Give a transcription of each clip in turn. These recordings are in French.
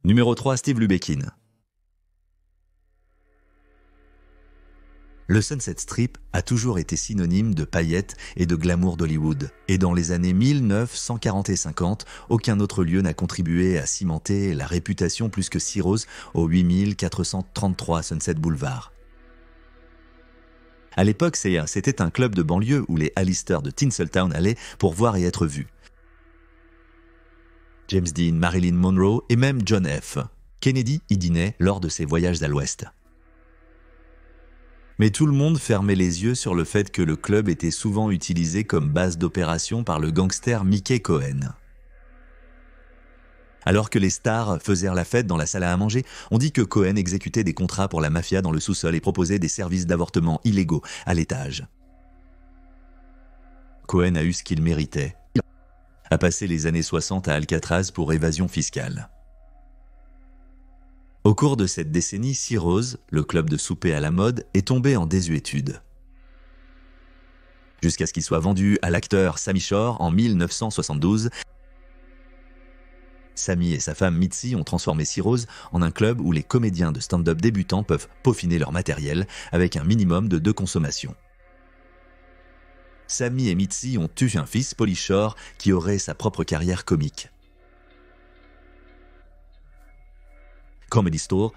Numéro 3, Steve Lubetkin. Le Sunset Strip a toujours été synonyme de paillettes et de glamour d'Hollywood. Et dans les années 1940 et 50, aucun autre lieu n'a contribué à cimenter la réputation plus que Sea Rose au 8433 Sunset Boulevard. À l'époque, c'était un club de banlieue où les Alistair de Tinseltown allaient pour voir et être vus. James Dean, Marilyn Monroe et même John F. Kennedy y dînait lors de ses voyages à l'Ouest. Mais tout le monde fermait les yeux sur le fait que le club était souvent utilisé comme base d'opération par le gangster Mickey Cohen. Alors que les stars faisaient la fête dans la salle à manger, on dit que Cohen exécutait des contrats pour la mafia dans le sous-sol et proposait des services d'avortement illégaux à l'étage. Cohen a eu ce qu'il méritait, a passé les années 60 à Alcatraz pour évasion fiscale. Au cours de cette décennie, Sea Rose, le club de souper à la mode, est tombé en désuétude. Jusqu'à ce qu'il soit vendu à l'acteur Sammy Shore en 1972. Sammy et sa femme Mitzi ont transformé Sea Rose en un club où les comédiens de stand-up débutants peuvent peaufiner leur matériel avec un minimum de 2 consommations. Sammy et Mitzi ont eu un fils, Pauly Shore, qui aurait sa propre carrière comique. Comedy Store.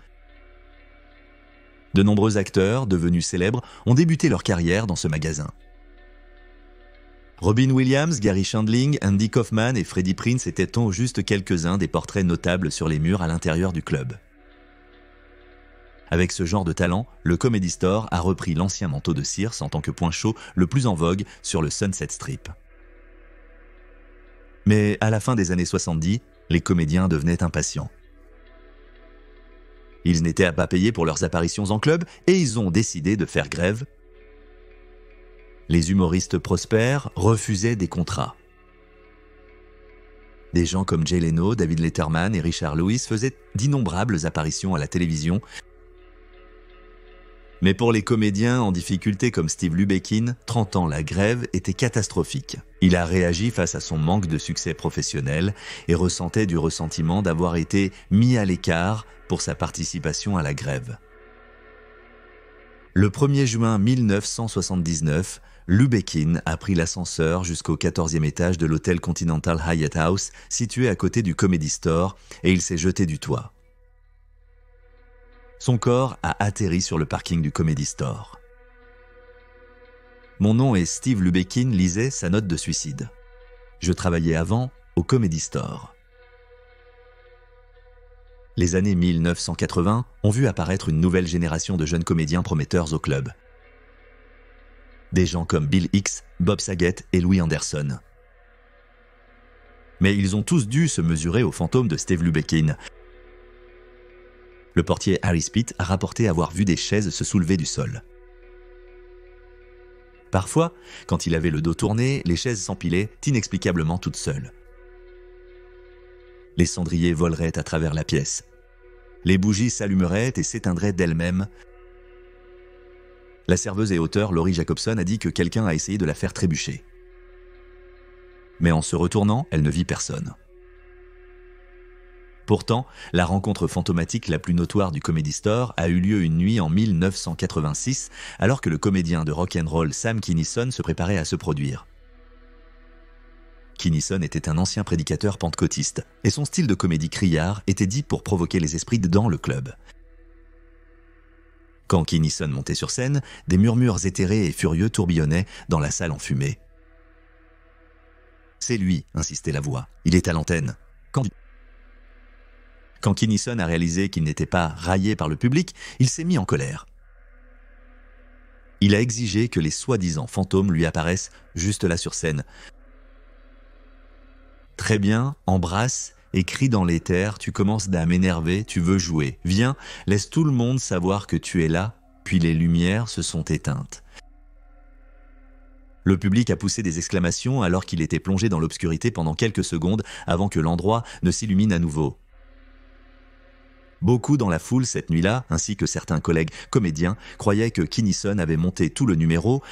De nombreux acteurs, devenus célèbres, ont débuté leur carrière dans ce magasin. Robin Williams, Gary Shandling, Andy Kaufman et Freddie Prinze étaient juste quelques-uns des portraits notables sur les murs à l'intérieur du club. Avec ce genre de talent, le Comedy Store a repris l'ancien manteau de Sears en tant que point chaud le plus en vogue sur le Sunset Strip. Mais à la fin des années 70, les comédiens devenaient impatients. Ils n'étaient pas payés pour leurs apparitions en club et ils ont décidé de faire grève. Les humoristes prospères refusaient des contrats. Des gens comme Jay Leno, David Letterman et Richard Lewis faisaient d'innombrables apparitions à la télévision. Mais pour les comédiens en difficulté comme Steve Lubetkin, 30 ans, la grève était catastrophique. Il a réagi face à son manque de succès professionnel et ressentait du ressentiment d'avoir été mis à l'écart pour sa participation à la grève. Le 1er juin 1979, Lubetkin a pris l'ascenseur jusqu'au 14e étage de l'hôtel Continental Hyatt House, situé à côté du Comedy Store, et il s'est jeté du toit. Son corps a atterri sur le parking du Comedy Store. Mon nom est Steve Lubetkin, lisait sa note de suicide. Je travaillais avant au Comedy Store. Les années 1980 ont vu apparaître une nouvelle génération de jeunes comédiens prometteurs au club. Des gens comme Bill Hicks, Bob Saget et Louis Anderson. Mais ils ont tous dû se mesurer au fantôme de Steve Lubetkin. Le portier Harry Spitt a rapporté avoir vu des chaises se soulever du sol. Parfois, quand il avait le dos tourné, les chaises s'empilaient inexplicablement toutes seules. Les cendriers voleraient à travers la pièce. Les bougies s'allumeraient et s'éteindraient d'elles-mêmes. La serveuse et auteure Laurie Jacobson a dit que quelqu'un a essayé de la faire trébucher. Mais en se retournant, elle ne vit personne. Pourtant, la rencontre fantomatique la plus notoire du Comedy Store a eu lieu une nuit en 1986, alors que le comédien de rock'n'roll Sam Kinison se préparait à se produire. Kinison était un ancien prédicateur pentecôtiste, et son style de comédie criard était dit pour provoquer les esprits dans le club. Quand Kinison montait sur scène, des murmures éthérés et furieux tourbillonnaient dans la salle enfumée. « C'est lui », insistait la voix, « il est à l'antenne. » Quand Kinison a réalisé qu'il n'était pas raillé par le public, il s'est mis en colère. Il a exigé que les soi-disant fantômes lui apparaissent juste là sur scène. « Très bien, embrasse et crie dans l'éther, tu commences à m'énerver, tu veux jouer. Viens, laisse tout le monde savoir que tu es là, puis les lumières se sont éteintes. » Le public a poussé des exclamations alors qu'il était plongé dans l'obscurité pendant quelques secondes avant que l'endroit ne s'illumine à nouveau. Beaucoup dans la foule cette nuit-là, ainsi que certains collègues comédiens, croyaient que Kinison avait monté tout le numéro,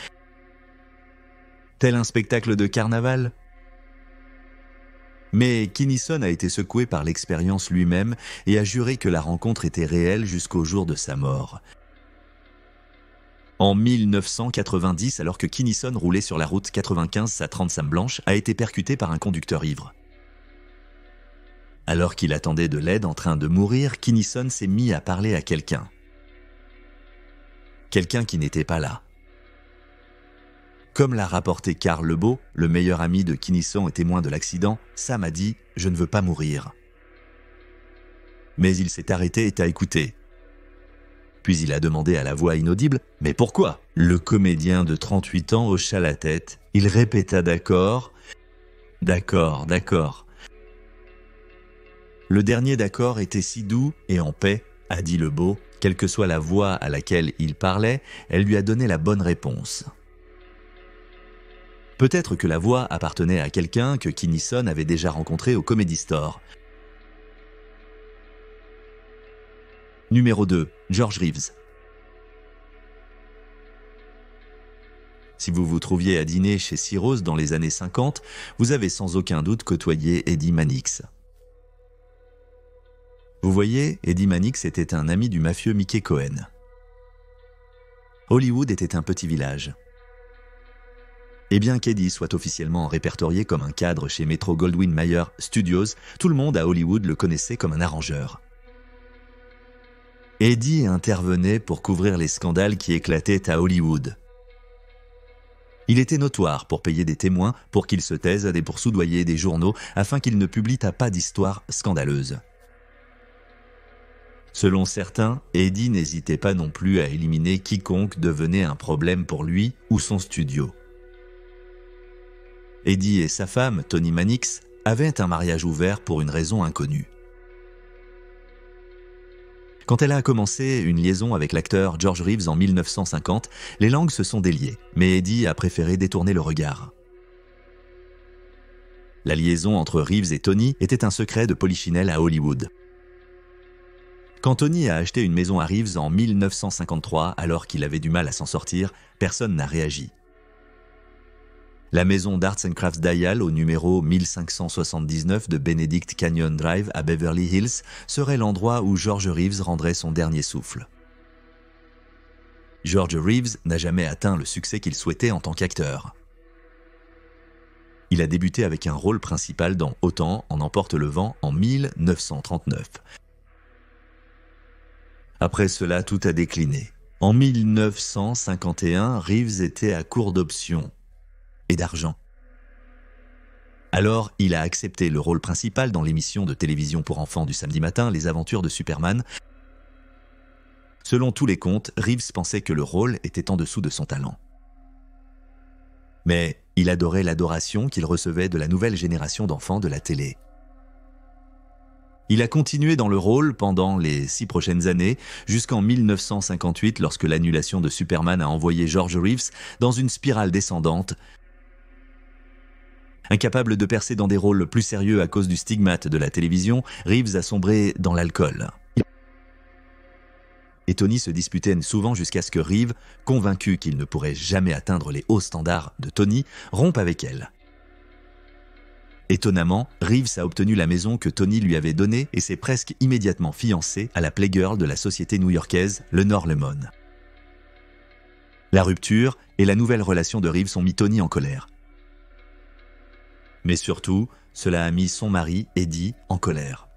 tel un spectacle de carnaval. Mais Kinison a été secoué par l'expérience lui-même et a juré que la rencontre était réelle jusqu'au jour de sa mort. En 1990, alors que Kinison roulait sur la route 95, sa Transam blanche a été percutée par un conducteur ivre. Alors qu'il attendait de l'aide en train de mourir, Kinison s'est mis à parler à quelqu'un. Quelqu'un qui n'était pas là. Comme l'a rapporté Carl Lebeau, le meilleur ami de Kinison et témoin de l'accident, Sam a dit « Je ne veux pas mourir ». Mais il s'est arrêté et t'a écouté. Puis il a demandé à la voix inaudible « Mais pourquoi ?» Le comédien de 38 ans hocha la tête. Il répéta « D'accord, d'accord, d'accord ». Le dernier d'accord était si doux et en paix, a dit Lebeau, quelle que soit la voix à laquelle il parlait, elle lui a donné la bonne réponse. Peut-être que la voix appartenait à quelqu'un que Kinison avait déjà rencontré au Comedy Store. Numéro 2. George Reeves. Si vous vous trouviez à dîner chez Cyrose dans les années 50, vous avez sans aucun doute côtoyé Eddie Mannix. Vous voyez, Eddie Mannix était un ami du mafieux Mickey Cohen. Hollywood était un petit village. Et bien qu'Eddie soit officiellement répertorié comme un cadre chez Metro-Goldwyn-Mayer Studios, tout le monde à Hollywood le connaissait comme un arrangeur. Eddie intervenait pour couvrir les scandales qui éclataient à Hollywood. Il était notoire pour payer des témoins pour qu'ils se taisent et pour soudoyer des journaux afin qu'ils ne publient pas d'histoires scandaleuses. Selon certains, Eddie n'hésitait pas non plus à éliminer quiconque devenait un problème pour lui ou son studio. Eddie et sa femme, Toni Mannix, avaient un mariage ouvert pour une raison inconnue. Quand elle a commencé une liaison avec l'acteur George Reeves en 1950, les langues se sont déliées, mais Eddie a préféré détourner le regard. La liaison entre Reeves et Toni était un secret de polichinelle à Hollywood. Quand Toni a acheté une maison à Reeves en 1953, alors qu'il avait du mal à s'en sortir, personne n'a réagi. La maison d'Arts & Crafts Dial au numéro 1579 de Benedict Canyon Drive à Beverly Hills serait l'endroit où George Reeves rendrait son dernier souffle. George Reeves n'a jamais atteint le succès qu'il souhaitait en tant qu'acteur. Il a débuté avec un rôle principal dans Autant en emporte le vent en 1939. Après cela, tout a décliné. En 1951, Reeves était à court d'options et d'argent. Alors, il a accepté le rôle principal dans l'émission de télévision pour enfants du samedi matin, Les Aventures de Superman. Selon tous les comptes, Reeves pensait que le rôle était en dessous de son talent. Mais il adorait l'adoration qu'il recevait de la nouvelle génération d'enfants de la télé. Il a continué dans le rôle pendant les 6 prochaines années, jusqu'en 1958 lorsque l'annulation de Superman a envoyé George Reeves dans une spirale descendante. Incapable de percer dans des rôles plus sérieux à cause du stigmate de la télévision, Reeves a sombré dans l'alcool. Et Toni se disputaient souvent jusqu'à ce que Reeves, convaincu qu'il ne pourrait jamais atteindre les hauts standards de Toni, rompe avec elle. Étonnamment, Reeves a obtenu la maison que Toni lui avait donnée et s'est presque immédiatement fiancé à la playgirl de la société new-yorkaise, Lenore Lemon. La rupture et la nouvelle relation de Reeves ont mis Toni en colère. Mais surtout, cela a mis son mari, Eddie, en colère.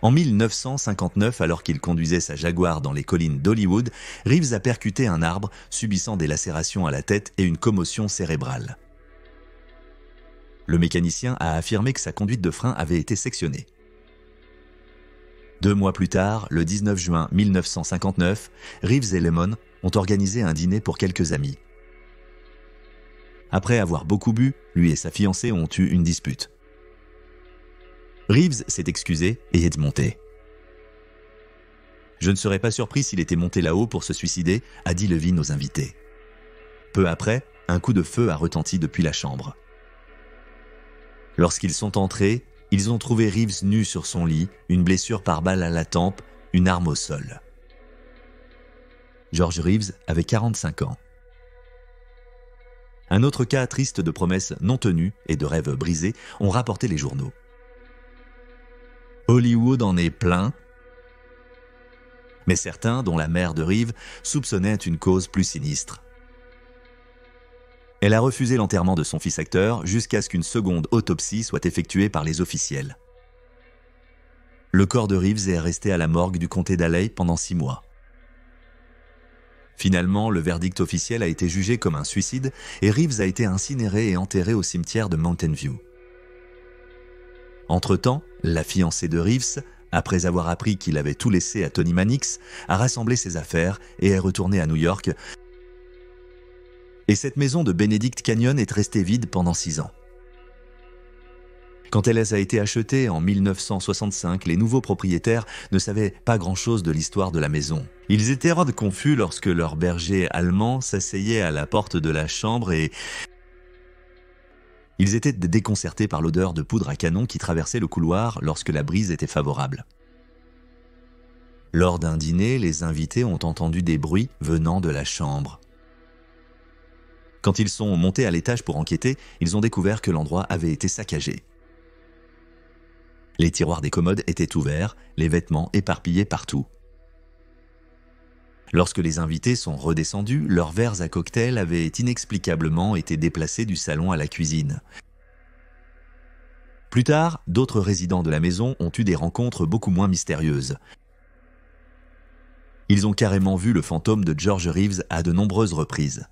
En 1959, alors qu'il conduisait sa Jaguar dans les collines d'Hollywood, Reeves a percuté un arbre, subissant des lacérations à la tête et une commotion cérébrale. Le mécanicien a affirmé que sa conduite de frein avait été sectionnée. 2 mois plus tard, le 19 juin 1959, Reeves et Lemon ont organisé un dîner pour quelques amis. Après avoir beaucoup bu, lui et sa fiancée ont eu une dispute. Reeves s'est excusé et est monté. « Je ne serais pas surpris s'il était monté là-haut pour se suicider », a dit Levine aux invités. Peu après, un coup de feu a retenti depuis la chambre. Lorsqu'ils sont entrés, ils ont trouvé Reeves nu sur son lit, une blessure par balle à la tempe, une arme au sol. George Reeves avait 45 ans. Un autre cas triste de promesses non tenues et de rêves brisés ont rapporté les journaux. Hollywood en est plein, mais certains, dont la mère de Reeves, soupçonnaient une cause plus sinistre. Elle a refusé l'enterrement de son fils acteur jusqu'à ce qu'une seconde autopsie soit effectuée par les officiels. Le corps de Reeves est resté à la morgue du comté d'Alley pendant 6 mois. Finalement, le verdict officiel a été jugé comme un suicide et Reeves a été incinéré et enterré au cimetière de Mountain View. Entre-temps, la fiancée de Reeves, après avoir appris qu'il avait tout laissé à Tony Mannix, a rassemblé ses affaires et est retournée à New York. Et cette maison de Benedict Canyon est restée vide pendant 6 ans. Quand elle a été achetée en 1965, les nouveaux propriétaires ne savaient pas grand-chose de l'histoire de la maison. Ils étaient rades confus lorsque leur berger allemand s'asseyait à la porte de la chambre et ils étaient déconcertés par l'odeur de poudre à canon qui traversait le couloir lorsque la brise était favorable. Lors d'un dîner, les invités ont entendu des bruits venant de la chambre. Quand ils sont montés à l'étage pour enquêter, ils ont découvert que l'endroit avait été saccagé. Les tiroirs des commodes étaient ouverts, les vêtements éparpillés partout. Lorsque les invités sont redescendus, leurs verres à cocktail avaient inexplicablement été déplacés du salon à la cuisine. Plus tard, d'autres résidents de la maison ont eu des rencontres beaucoup moins mystérieuses. Ils ont carrément vu le fantôme de George Reeves à de nombreuses reprises.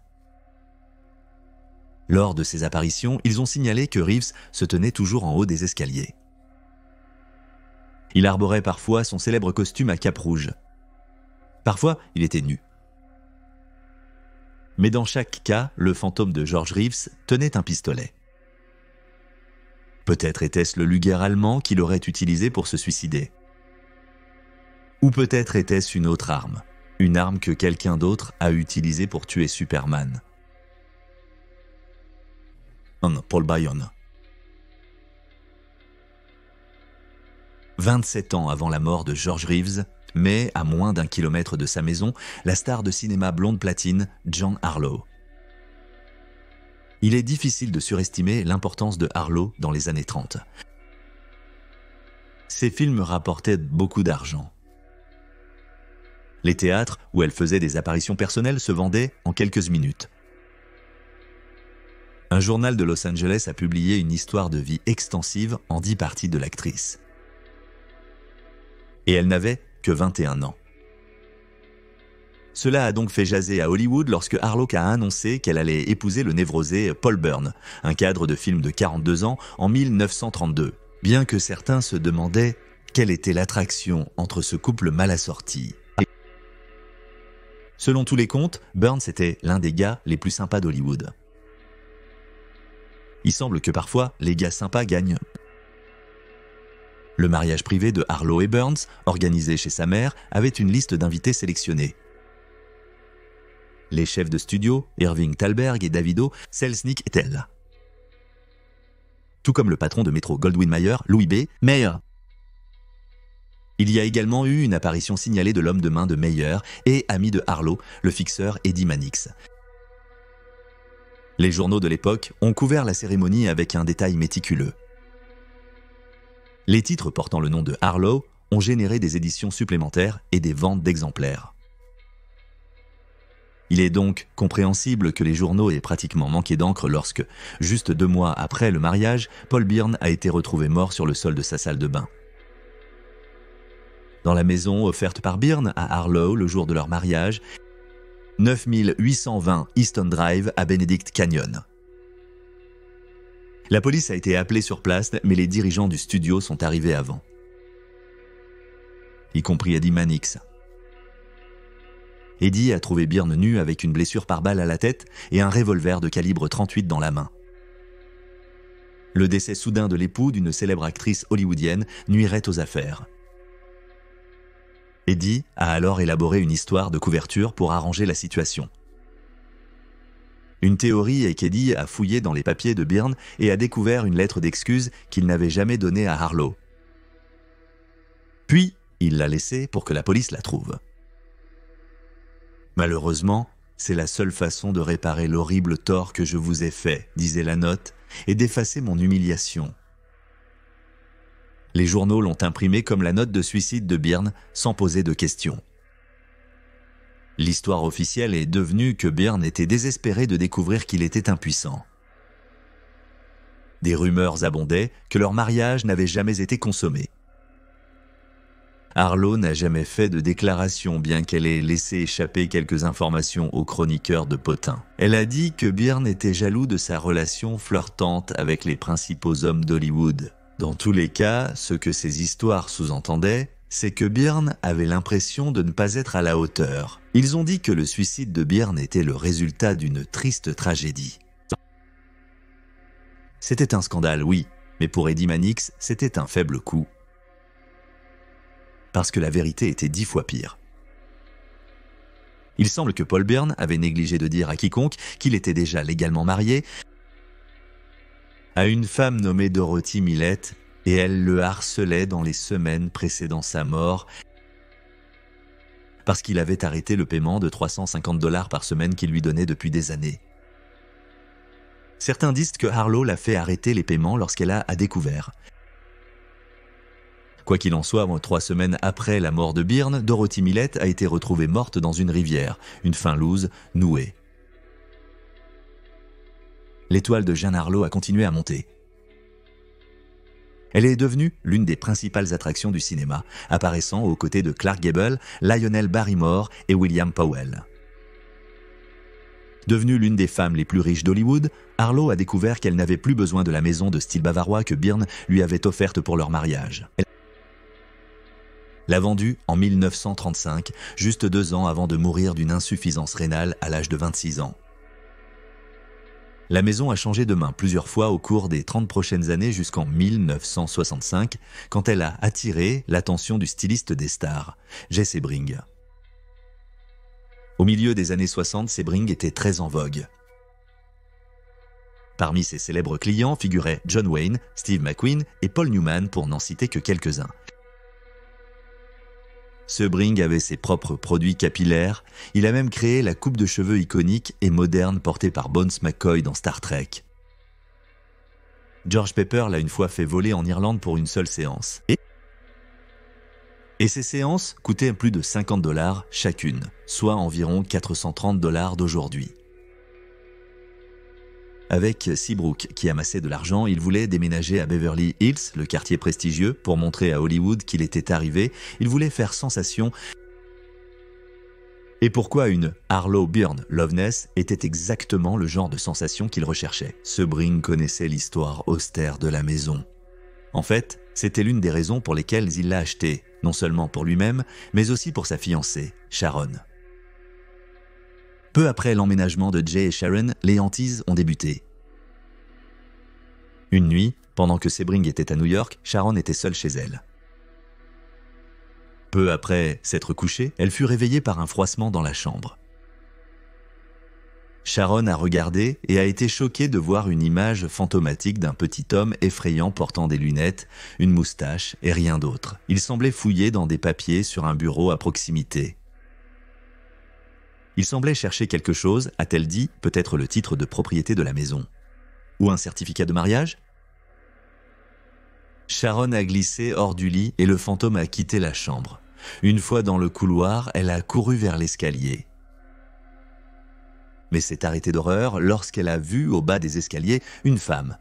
Lors de ces apparitions, ils ont signalé que Reeves se tenait toujours en haut des escaliers. Il arborait parfois son célèbre costume à cape rouge. Parfois, il était nu. Mais dans chaque cas, le fantôme de George Reeves tenait un pistolet. Peut-être était-ce le Luger allemand qu'il aurait utilisé pour se suicider. Ou peut-être était-ce une autre arme, une arme que quelqu'un d'autre a utilisée pour tuer Superman. Paul Byron. 27 ans avant la mort de George Reeves, mais à moins d'1 kilomètre de sa maison, la star de cinéma blonde platine, Jean Harlow. Il est difficile de surestimer l'importance de Harlow dans les années 30. Ses films rapportaient beaucoup d'argent. Les théâtres, où elle faisait des apparitions personnelles, se vendaient en quelques minutes. Un journal de Los Angeles a publié une histoire de vie extensive en 10 parties de l'actrice. Et elle n'avait que 21 ans. Cela a donc fait jaser à Hollywood lorsque Harlow a annoncé qu'elle allait épouser le névrosé Paul Byrne, un cadre de film de 42 ans, en 1932. Bien que certains se demandaient quelle était l'attraction entre ce couple mal assorti. Selon tous les comptes, Byrne était l'un des gars les plus sympas d'Hollywood. Il semble que parfois, les gars sympas gagnent. Le mariage privé de Harlow et Burns, organisé chez sa mère, avait une liste d'invités sélectionnés. Les chefs de studio, Irving Thalberg et Davido Selznick étaient là. Tout comme le patron de Metro Goldwyn Mayer, Louis B. Mayer. Il y a également eu une apparition signalée de l'homme de main de Mayer et ami de Harlow, le fixeur Eddie Mannix. Les journaux de l'époque ont couvert la cérémonie avec un détail méticuleux. Les titres portant le nom de Harlow ont généré des éditions supplémentaires et des ventes d'exemplaires. Il est donc compréhensible que les journaux aient pratiquement manqué d'encre lorsque, juste 2 mois après le mariage, Paul Byrne a été retrouvé mort sur le sol de sa salle de bain. Dans la maison offerte par Byrne à Harlow le jour de leur mariage, 9820 Easton Drive à Benedict Canyon. La police a été appelée sur place, mais les dirigeants du studio sont arrivés avant. Y compris Eddie Mannix. Eddie a trouvé Byrne nu avec une blessure par balle à la tête et un revolver de calibre 38 dans la main. Le décès soudain de l'époux d'une célèbre actrice hollywoodienne nuirait aux affaires. Eddie a alors élaboré une histoire de couverture pour arranger la situation. Une théorie est qu'Eddie a fouillé dans les papiers de Byrne et a découvert une lettre d'excuse qu'il n'avait jamais donnée à Harlow. Puis, il l'a laissée pour que la police la trouve. Malheureusement, C'est la seule façon de réparer l'horrible tort que je vous ai fait, disait la note, et d'effacer mon humiliation. Les journaux l'ont imprimé comme la note de suicide de Byrne, sans poser de questions. L'histoire officielle est devenue que Byrne était désespéré de découvrir qu'il était impuissant. Des rumeurs abondaient que leur mariage n'avait jamais été consommé. Harlow n'a jamais fait de déclaration, bien qu'elle ait laissé échapper quelques informations aux chroniqueurs de Potin. Elle a dit que Byrne était jaloux de sa relation flirtante avec les principaux hommes d'Hollywood. Dans tous les cas, ce que ces histoires sous-entendaient, c'est que Byrne avait l'impression de ne pas être à la hauteur. Ils ont dit que le suicide de Byrne était le résultat d'une triste tragédie. C'était un scandale, oui, mais pour Eddie Mannix, c'était un faible coup. Parce que la vérité était 10 fois pire. Il semble que Paul Byrne avait négligé de dire à quiconque qu'il était déjà légalement marié à une femme nommée Dorothy Millett, et elle le harcelait dans les semaines précédant sa mort parce qu'il avait arrêté le paiement de $350 par semaine qu'il lui donnait depuis des années. Certains disent que Harlow l'a fait arrêter les paiements lorsqu'elle a découvert. Quoi qu'il en soit, 3 semaines après la mort de Byrne, Dorothy Millett a été retrouvée morte dans une rivière, une fin loose, nouée. L'étoile de Jean Harlow a continué à monter. Elle est devenue l'une des principales attractions du cinéma, apparaissant aux côtés de Clark Gable, Lionel Barrymore et William Powell. Devenue l'une des femmes les plus riches d'Hollywood, Harlow a découvert qu'elle n'avait plus besoin de la maison de style bavarois que Byrne lui avait offerte pour leur mariage. Elle l'a vendue en 1935, juste 2 ans avant de mourir d'une insuffisance rénale à l'âge de 26 ans. La maison a changé de main plusieurs fois au cours des 30 prochaines années jusqu'en 1965, quand elle a attiré l'attention du styliste des stars, Jay Sebring. Au milieu des années 60, Sebring était très en vogue. Parmi ses célèbres clients figuraient John Wayne, Steve McQueen et Paul Newman, pour n'en citer que quelques-uns. Sebring avait ses propres produits capillaires, il a même créé la coupe de cheveux iconique et moderne portée par Bones McCoy dans Star Trek. George Pepper l'a une fois fait voler en Irlande pour une seule séance. Et ces séances coûtaient plus de $50 chacune, soit environ $430 d'aujourd'hui. Avec Seabrook, qui amassait de l'argent, il voulait déménager à Beverly Hills, le quartier prestigieux, pour montrer à Hollywood qu'il était arrivé. Il voulait faire sensation. Et pourquoi une Harlow Byrne Loveness était exactement le genre de sensation qu'il recherchait. Sebring connaissait l'histoire austère de la maison. En fait, c'était l'une des raisons pour lesquelles il l'a achetée, non seulement pour lui-même, mais aussi pour sa fiancée, Sharon. Peu après l'emménagement de Jay et Sharon, les hantises ont débuté. Une nuit, pendant que Sebring était à New York, Sharon était seule chez elle. Peu après s'être couchée, elle fut réveillée par un froissement dans la chambre. Sharon a regardé et a été choquée de voir une image fantomatique d'un petit homme effrayant portant des lunettes, une moustache et rien d'autre. Il semblait fouiller dans des papiers sur un bureau à proximité. Il semblait chercher quelque chose, a-t-elle dit, peut-être le titre de propriété de la maison. Ou un certificat de mariage ? Sharon a glissé hors du lit et le fantôme a quitté la chambre. Une fois dans le couloir, elle a couru vers l'escalier. Mais s'est arrêtée d'horreur lorsqu'elle a vu au bas des escaliers une femme.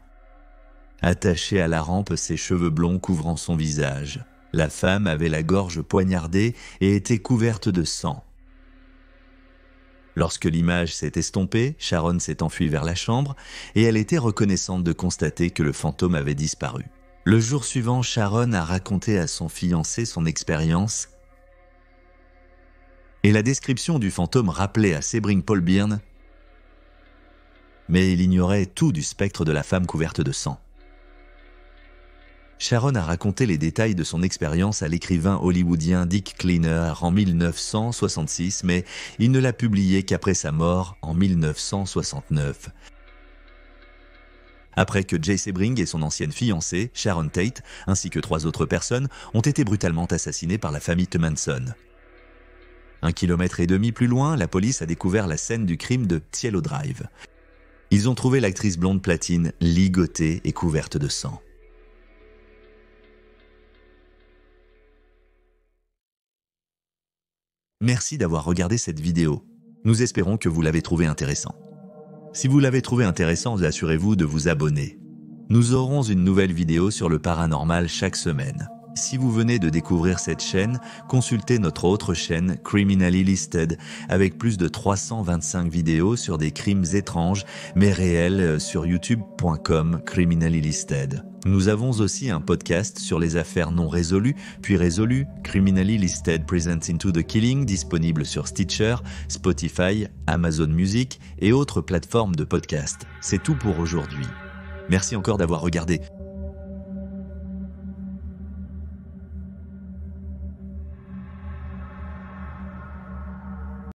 Attachée à la rampe, ses cheveux blonds couvrant son visage. La femme avait la gorge poignardée et était couverte de sang. Lorsque l'image s'est estompée, Sharon s'est enfuie vers la chambre et elle était reconnaissante de constater que le fantôme avait disparu. Le jour suivant, Sharon a raconté à son fiancé son expérience et la description du fantôme rappelait à Sebring Paul Byrne, mais il ignorait tout du spectre de la femme couverte de sang. Sharon a raconté les détails de son expérience à l'écrivain hollywoodien Dick Cleaner en 1966, mais il ne l'a publié qu'après sa mort en 1969. Après que Jay Sebring et son ancienne fiancée, Sharon Tate, ainsi que 3 autres personnes, ont été brutalement assassinées par la famille Manson. 1,5 km plus loin, la police a découvert la scène du crime de Cielo Drive. Ils ont trouvé l'actrice blonde platine ligotée et couverte de sang. Merci d'avoir regardé cette vidéo. Nous espérons que vous l'avez trouvé intéressant. Si vous l'avez trouvé intéressant, assurez-vous de vous abonner. Nous aurons une nouvelle vidéo sur le paranormal chaque semaine. Si vous venez de découvrir cette chaîne, consultez notre autre chaîne Criminally Listed avec plus de 325 vidéos sur des crimes étranges mais réels sur youtube.com Criminally Listed. Nous avons aussi un podcast sur les affaires non résolues puis résolues, Criminally Listed Presents Into the Killing, disponible sur Stitcher, Spotify, Amazon Music et autres plateformes de podcast. C'est tout pour aujourd'hui. Merci encore d'avoir regardé.